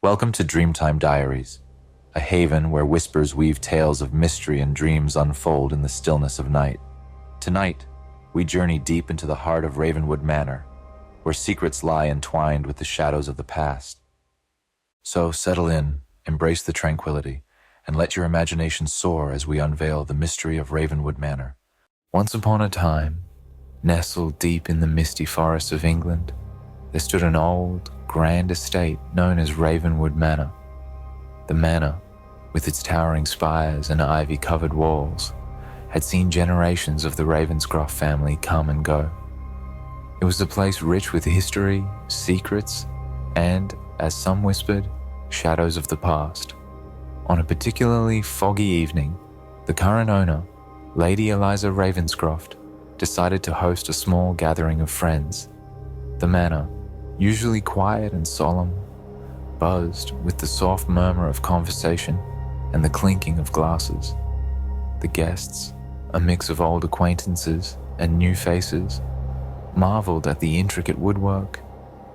Welcome to Dreamtime Diaries, a haven where whispers weave tales of mystery and dreams unfold in the stillness of night. Tonight, we journey deep into the heart of Ravenwood Manor, where secrets lie entwined with the shadows of the past. So settle in, embrace the tranquility, and let your imagination soar as we unveil the mystery of Ravenwood Manor. Once upon a time, nestled deep in the misty forests of England, there stood an old, grand estate known as Ravenwood Manor. The manor, with its towering spires and ivy-covered walls, had seen generations of the Ravenscroft family come and go. It was a place rich with history, secrets, and, as some whispered, shadows of the past. On a particularly foggy evening, the current owner, Lady Eliza Ravenscroft, decided to host a small gathering of friends. The manor, usually quiet and solemn, buzzed with the soft murmur of conversation and the clinking of glasses. The guests, a mix of old acquaintances and new faces, marveled at the intricate woodwork,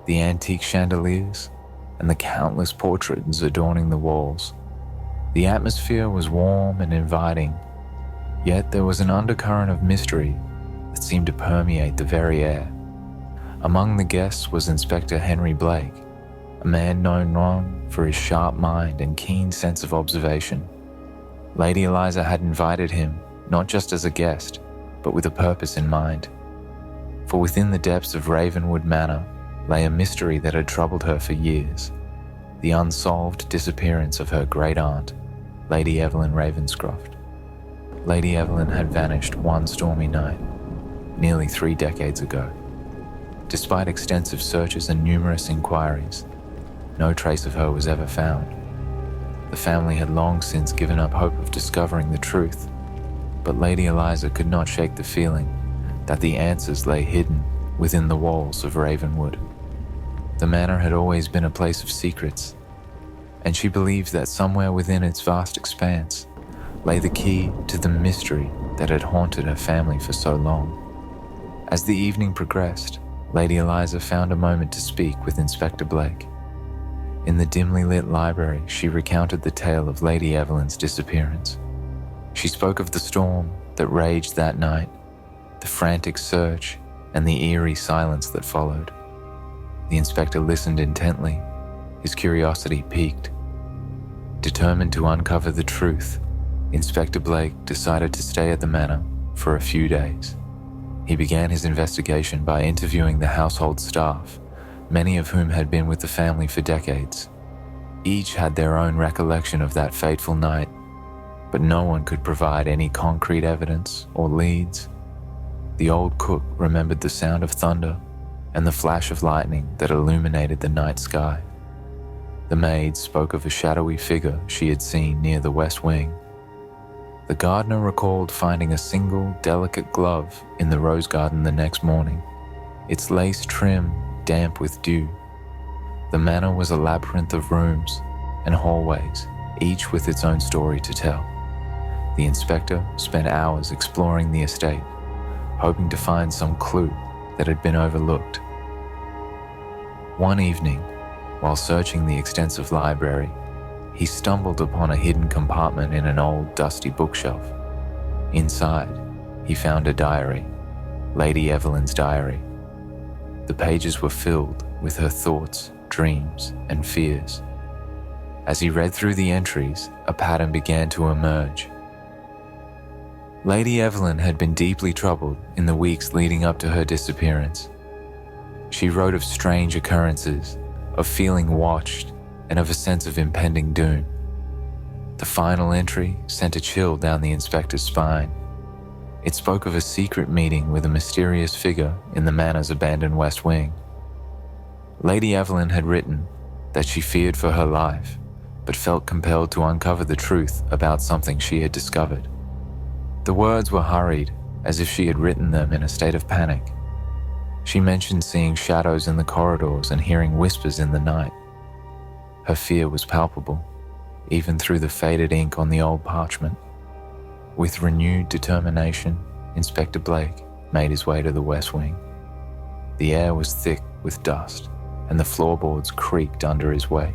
the antique chandeliers, and the countless portraits adorning the walls. The atmosphere was warm and inviting, yet there was an undercurrent of mystery that seemed to permeate the very air. Among the guests was Inspector Henry Blake, a man known for his sharp mind and keen sense of observation. Lady Eliza had invited him not just as a guest, but with a purpose in mind. For within the depths of Ravenwood Manor lay a mystery that had troubled her for years: the unsolved disappearance of her great-aunt, Lady Evelyn Ravenscroft. Lady Evelyn had vanished one stormy night, nearly 3 decades ago. Despite extensive searches and numerous inquiries, no trace of her was ever found. The family had long since given up hope of discovering the truth, but Lady Eliza could not shake the feeling that the answers lay hidden within the walls of Ravenwood. The manor had always been a place of secrets, and she believed that somewhere within its vast expanse lay the key to the mystery that had haunted her family for so long. As the evening progressed, Lady Eliza found a moment to speak with Inspector Blake. In the dimly lit library, she recounted the tale of Lady Evelyn's disappearance. She spoke of the storm that raged that night, the frantic search, and the eerie silence that followed. The inspector listened intently, his curiosity piqued. Determined to uncover the truth, Inspector Blake decided to stay at the manor for a few days. He began his investigation by interviewing the household staff, many of whom had been with the family for decades. Each had their own recollection of that fateful night, but no one could provide any concrete evidence or leads. The old cook remembered the sound of thunder and the flash of lightning that illuminated the night sky. The maid spoke of a shadowy figure she had seen near the west wing. The gardener recalled finding a single, delicate glove in the rose garden the next morning, its lace trim damp with dew. The manor was a labyrinth of rooms and hallways, each with its own story to tell. The inspector spent hours exploring the estate, hoping to find some clue that had been overlooked. One evening, while searching the extensive library, he stumbled upon a hidden compartment in an old, dusty bookshelf. Inside, he found a diary, Lady Evelyn's diary. The pages were filled with her thoughts, dreams, and fears. As he read through the entries, a pattern began to emerge. Lady Evelyn had been deeply troubled in the weeks leading up to her disappearance. She wrote of strange occurrences, of feeling watched, and of a sense of impending doom. The final entry sent a chill down the inspector's spine. It spoke of a secret meeting with a mysterious figure in the manor's abandoned west wing. Lady Evelyn had written that she feared for her life, but felt compelled to uncover the truth about something she had discovered. The words were hurried, as if she had written them in a state of panic. She mentioned seeing shadows in the corridors and hearing whispers in the night. Her fear was palpable, even through the faded ink on the old parchment. With renewed determination, Inspector Blake made his way to the west wing. The air was thick with dust, and the floorboards creaked under his weight.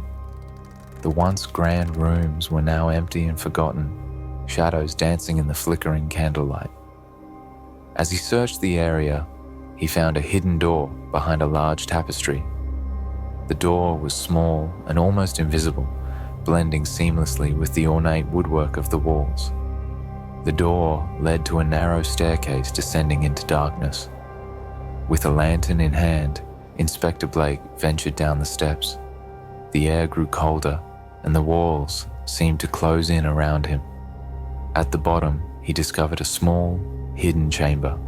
The once grand rooms were now empty and forgotten, shadows dancing in the flickering candlelight. As he searched the area, he found a hidden door behind a large tapestry. The door was small and almost invisible, blending seamlessly with the ornate woodwork of the walls. The door led to a narrow staircase descending into darkness. With a lantern in hand, Inspector Blake ventured down the steps. The air grew colder, and the walls seemed to close in around him. At the bottom, he discovered a small, hidden chamber.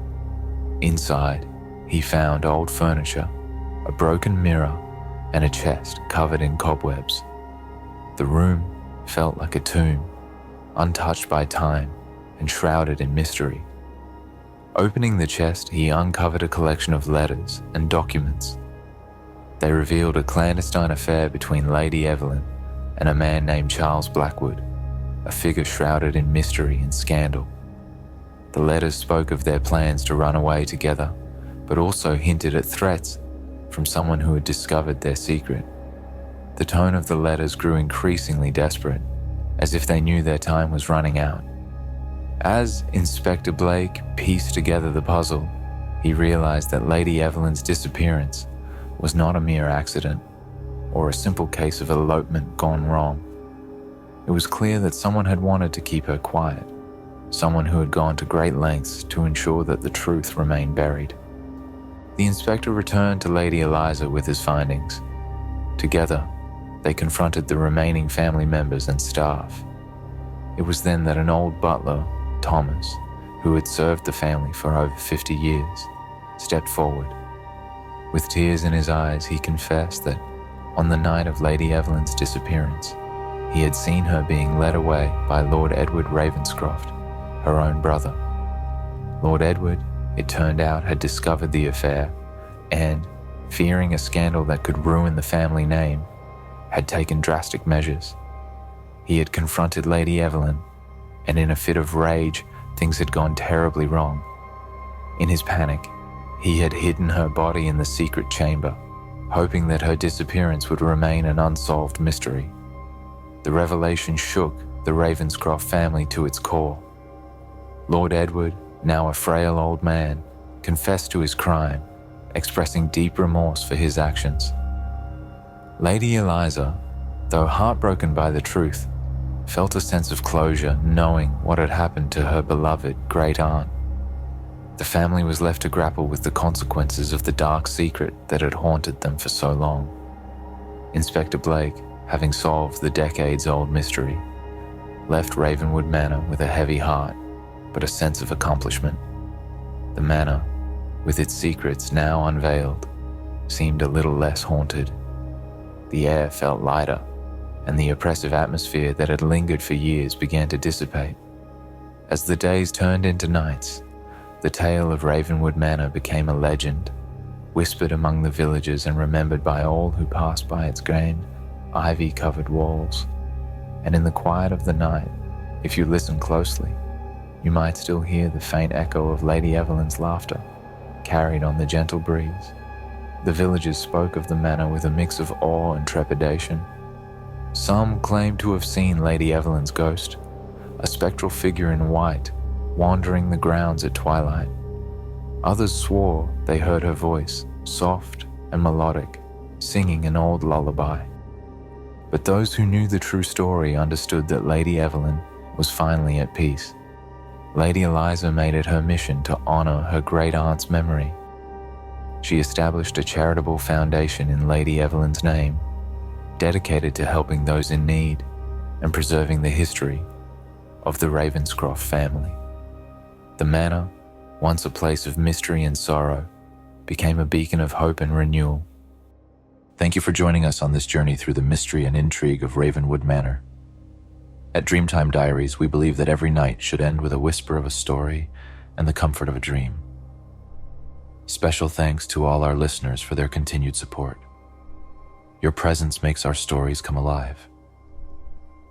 Inside, he found old furniture, a broken mirror, and a chest covered in cobwebs. The room felt like a tomb, untouched by time and shrouded in mystery. Opening the chest, he uncovered a collection of letters and documents. They revealed a clandestine affair between Lady Evelyn and a man named Charles Blackwood, a figure shrouded in mystery and scandal. The letters spoke of their plans to run away together, but also hinted at threats from someone who had discovered their secret. The tone of the letters grew increasingly desperate, as if they knew their time was running out. As Inspector Blake pieced together the puzzle, he realized that Lady Evelyn's disappearance was not a mere accident or a simple case of elopement gone wrong. It was clear that someone had wanted to keep her quiet, someone who had gone to great lengths to ensure that the truth remained buried. The inspector returned to Lady Eliza with his findings. Together, they confronted the remaining family members and staff. It was then that an old butler, Thomas, who had served the family for over 50 years, stepped forward. With tears in his eyes, he confessed that on the night of Lady Evelyn's disappearance, he had seen her being led away by Lord Edward Ravenscroft, her own brother. Lord Edward, it turned out, had discovered the affair and, fearing a scandal that could ruin the family name, had taken drastic measures. He had confronted Lady Evelyn, and in a fit of rage, things had gone terribly wrong. In his panic, he had hidden her body in the secret chamber, hoping that her disappearance would remain an unsolved mystery. The revelation shook the Ravenscroft family to its core. Lord Edward, now a frail old man, confessed to his crime, expressing deep remorse for his actions. Lady Eliza, though heartbroken by the truth, felt a sense of closure knowing what had happened to her beloved great-aunt. The family was left to grapple with the consequences of the dark secret that had haunted them for so long. Inspector Blake, having solved the decades-old mystery, left Ravenwood Manor with a heavy heart, but a sense of accomplishment. The manor, with its secrets now unveiled, seemed a little less haunted. The air felt lighter, and the oppressive atmosphere that had lingered for years began to dissipate. As the days turned into nights, the tale of Ravenwood Manor became a legend, whispered among the villagers and remembered by all who passed by its grand, ivy-covered walls. And in the quiet of the night, if you listen closely, you might still hear the faint echo of Lady Evelyn's laughter, carried on the gentle breeze. The villagers spoke of the manor with a mix of awe and trepidation. Some claimed to have seen Lady Evelyn's ghost, a spectral figure in white, wandering the grounds at twilight. Others swore they heard her voice, soft and melodic, singing an old lullaby. But those who knew the true story understood that Lady Evelyn was finally at peace. Lady Eliza made it her mission to honor her great-aunt's memory. She established a charitable foundation in Lady Evelyn's name, dedicated to helping those in need and preserving the history of the Ravenscroft family. The manor, once a place of mystery and sorrow, became a beacon of hope and renewal. Thank you for joining us on this journey through the mystery and intrigue of Ravenwood Manor. At Dreamtime Diaries, we believe that every night should end with a whisper of a story and the comfort of a dream. Special thanks to all our listeners for their continued support. Your presence makes our stories come alive.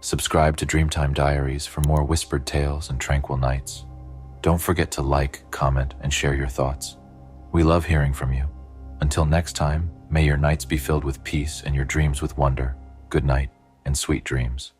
Subscribe to Dreamtime Diaries for more whispered tales and tranquil nights. Don't forget to like, comment, and share your thoughts. We love hearing from you. Until next time, may your nights be filled with peace and your dreams with wonder. Good night. and sweet dreams.